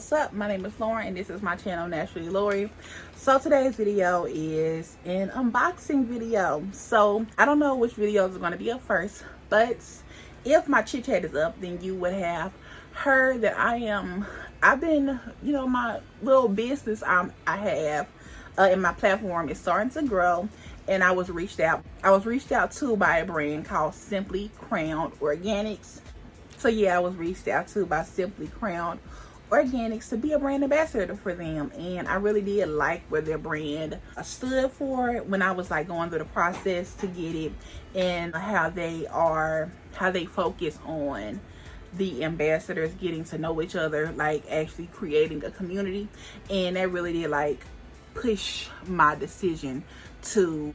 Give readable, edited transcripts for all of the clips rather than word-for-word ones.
what's up? My name is Lauren and this is my channel, Naturally Lori. So today's video is an unboxing video. So I don't know which videos are going to be up first, but if my chit chat is up, then you would have heard that I've been, my little business I have in my platform is starting to grow, and I was reached out to by a brand called Simply Crowned Organics. So yeah, I was reached out to by Simply Crowned Organics to be a brand ambassador for them, and I really did like where their brand stood for when I was like going through the process to get it, and how they focus on the ambassadors getting to know each other, like actually creating a community. And that really did like push my decision to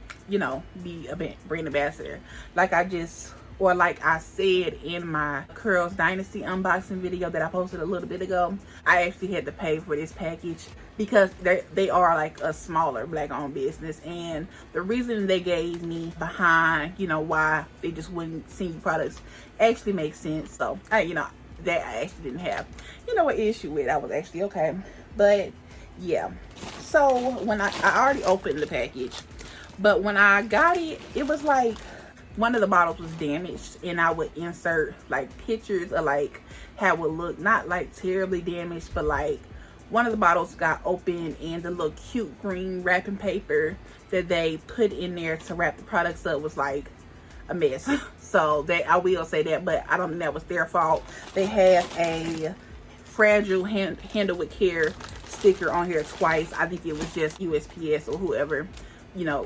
be a brand ambassador. Like I said in my Curls Dynasty unboxing video that I posted a little bit ago, I actually had to pay for this package because they are like a smaller black owned business, and the reason they gave me behind why they just wouldn't send you products actually makes sense. So that I actually didn't have an issue with. I was actually okay. But yeah, so when I already opened the package, but when I got it, it was like one of the bottles was damaged, and I would insert like pictures of like how it would look, not like terribly damaged, but like one of the bottles got open and the little cute green wrapping paper that they put in there to wrap the products up was like a mess. So I will say that, but I don't think that was their fault. They have a fragile handle with care sticker on here twice. I think it was just USPS or whoever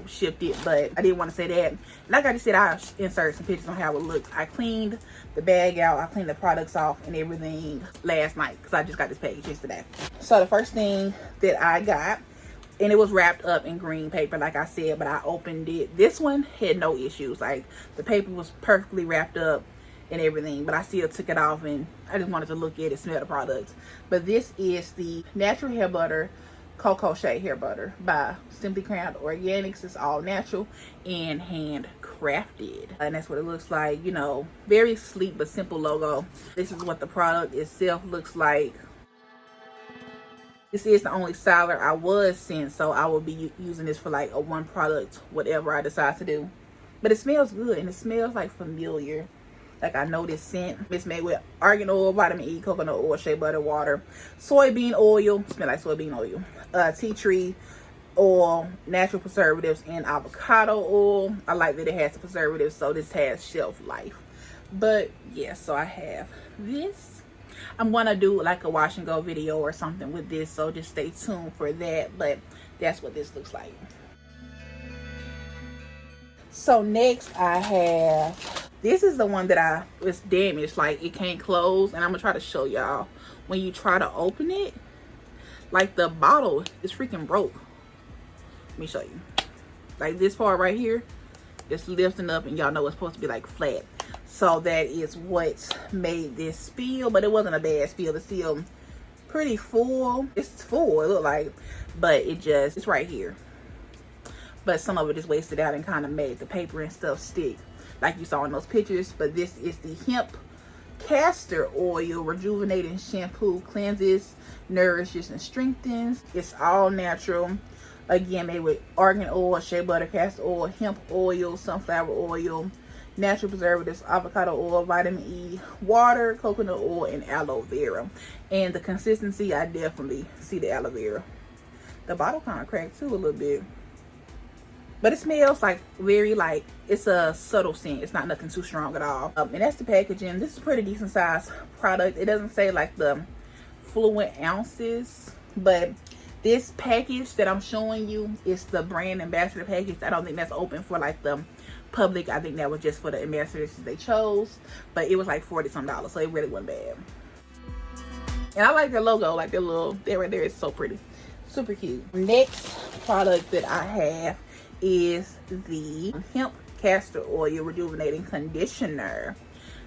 shipped it, but I didn't want to say that. Like I just said, I inserted some pictures on how it looks. I cleaned the bag out, I cleaned the products off and everything last night because I just got this package yesterday. So the first thing that I got, and it was wrapped up in green paper like I said, but I opened it. This one had no issues. Like the paper was perfectly wrapped up and everything, but I still took it off and I just wanted to look at it, smell the products. But this is the Natural Hair Butter Cocoa Shea Hair Butter by Simply Crowned Organics. It's all natural and handcrafted, and that's what it looks like. Very sleek but simple logo. This is what the product itself looks like. This is the only styler I was sent, so I will be using this for like a one product whatever I decide to do. But it smells good, and it smells like familiar. Like I know this scent. It's made with argan oil, vitamin E, coconut oil, shea butter, water, soybean oil, smell like soybean oil, tea tree oil, natural preservatives, and avocado oil. I like that it has the preservatives, so this has shelf life. But yeah, so I have this. I'm gonna do like a wash and go video or something with this, so just stay tuned for that. But that's what this looks like. So next I have, this is the one that was damaged, like it can't close, and I'm gonna try to show y'all. When you try to open it, like the bottle is freaking broke. Let me show you. Like this part right here, it's lifting up, and y'all know it's supposed to be like flat. So that is what made this spill, but it wasn't a bad spill. It's still pretty full. It's full, it looked like, but it's right here. But some of it is wasted out and kind of made the paper and stuff stick, like you saw in those pictures. But this is the hemp castor oil rejuvenating shampoo, cleanses, nourishes, and strengthens. It's all natural, again made with argan oil, shea butter, castor oil, hemp oil, sunflower oil, natural preservatives, avocado oil, vitamin E, water, coconut oil, and aloe vera. And the consistency, I definitely see the aloe vera. The bottle kind of cracked too a little bit, but it smells like it's a subtle scent. It's not nothing too strong at all. And that's the packaging. This is a pretty decent size product. It doesn't say like the fluent ounces, but this package that I'm showing you is the brand ambassador package. I don't think that's open for like the public. I think that was just for the ambassadors they chose, but it was like $40 some, so it really wasn't bad. And I like the logo, like the little, that right there is so pretty, super cute. Next product that I have is the hemp castor oil rejuvenating conditioner.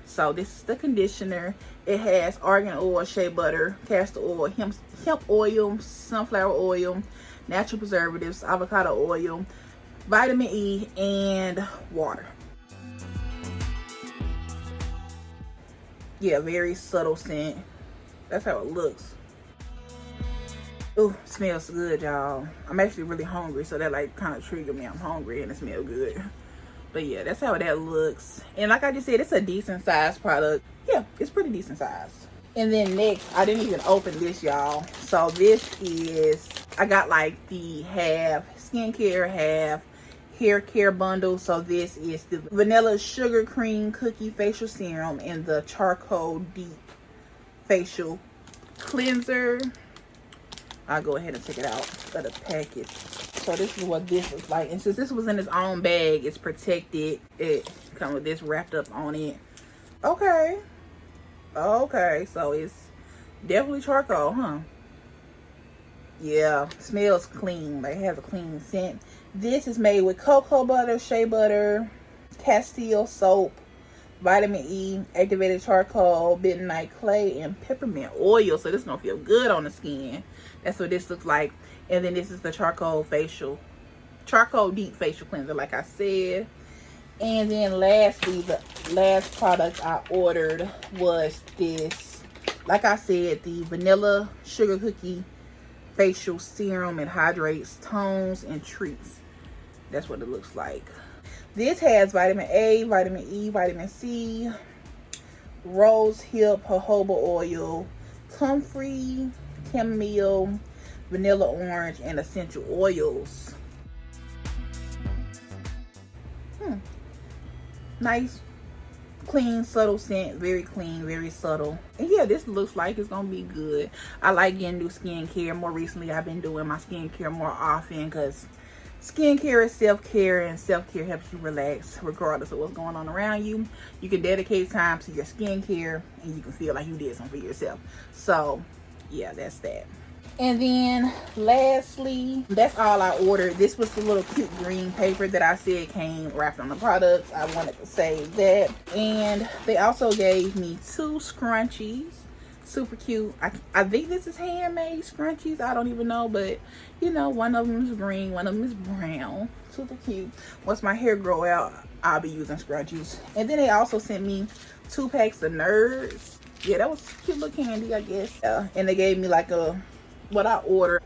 So this is the conditioner. It has argan oil, shea butter, castor oil, hemp oil, sunflower oil, natural preservatives, avocado oil, vitamin E, and water. Yeah, very subtle scent. That's how it looks. Ooh, smells good, y'all. I'm actually really hungry, so that like kind of triggered me. I'm hungry and it smells good. But yeah, that's how that looks. And like I just said, it's a decent sized product. Yeah, it's pretty decent sized. And then next, I didn't even open this, y'all. So this is, I got like the half skincare, half hair care bundle. So this is the vanilla sugar cream cookie facial serum and the charcoal deep facial cleanser. I'll go ahead and take it out of the package. So this is what this is like. And since this was in its own bag, it's protected. It comes with this wrapped up on it. Okay. Okay, so it's definitely charcoal, huh? Yeah, smells clean. Like it has a clean scent. This is made with cocoa butter, shea butter, castile soap, vitamin E, activated charcoal, bentonite clay, and peppermint oil. So this is gonna feel good on the skin. That's what this looks like. And then this is the charcoal deep facial cleanser, like I said. And then lastly, the last product I ordered was this, like I said, the vanilla sugar cookie facial serum. It hydrates, tones, and treats. That's what it looks like. This has vitamin A, vitamin E, vitamin C, rose hip jojoba oil, comfrey, chamomile, vanilla orange, and essential oils. Nice, clean, subtle scent. Very clean, very subtle. And yeah, this looks like it's gonna be good. I like getting new skincare. More recently, I've been doing my skincare more often because skincare is self-care, and self-care helps you relax regardless of what's going on around you. You can dedicate time to your skincare and you can feel like you did something for yourself. So yeah, that's that. And then lastly, that's all I ordered. This was the little cute green paper that I said came wrapped on the products. I wanted to save that. And they also gave me 2 scrunchies. Super cute. I think this is handmade scrunchies. I don't even know, but you know, one of them is green, one of them is brown. Super cute. Once my hair grow out, I'll be using scrunchies. And then they also sent me 2 packs of Nerds. Yeah, that was cute little candy, I guess. And they gave me like what I ordered,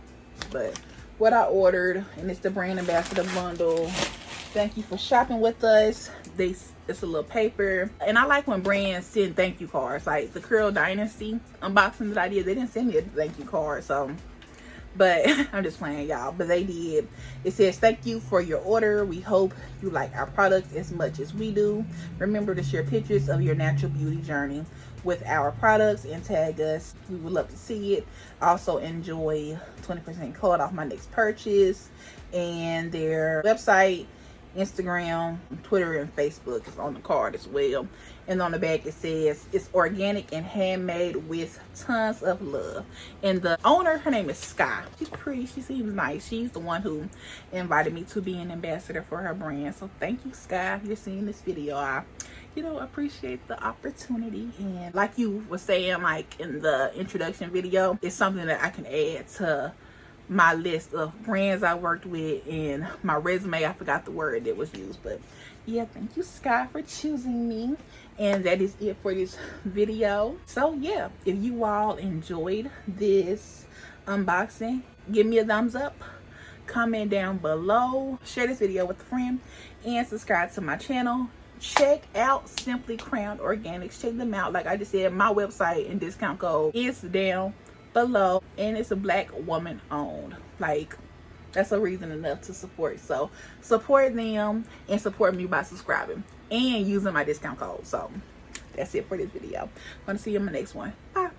and it's the brand ambassador bundle. Thank you for shopping with us. It's a little paper, and I like when brands send thank you cards. Like the Curl Dynasty unboxing that I did, they didn't send me a thank you card, so but I'm just playing, y'all. But they did. It says, thank you for your order. We hope you like our products as much as we do. Remember to share pictures of your natural beauty journey with our products and tag us. We would love to see it. Also enjoy 20% code off my next purchase. And their website, Instagram, Twitter, and Facebook is on the card as well. And on the back it says it's organic and handmade with tons of love. And the owner, her name is Sky. She's pretty, she seems nice. She's the one who invited me to be an ambassador for her brand. So thank you, Sky, if you're seeing this video. I appreciate the opportunity. And like you were saying, like in the introduction video, it's something that I can add to my list of brands I worked with and my resume. I forgot the word that was used, but yeah, thank you, Sky, for choosing me. And that is it for this video. So yeah, if you all enjoyed this unboxing, give me a thumbs up, comment down below, share this video with a friend, and subscribe to my channel. Check out Simply Crowned Organics. Check them out. Like I just said, my website and discount code is down below, and it's a Black woman owned. Like, that's a reason enough to support. So support them and support me by subscribing and using my discount code. So that's it for this video. I'm gonna see you in my next one. Bye.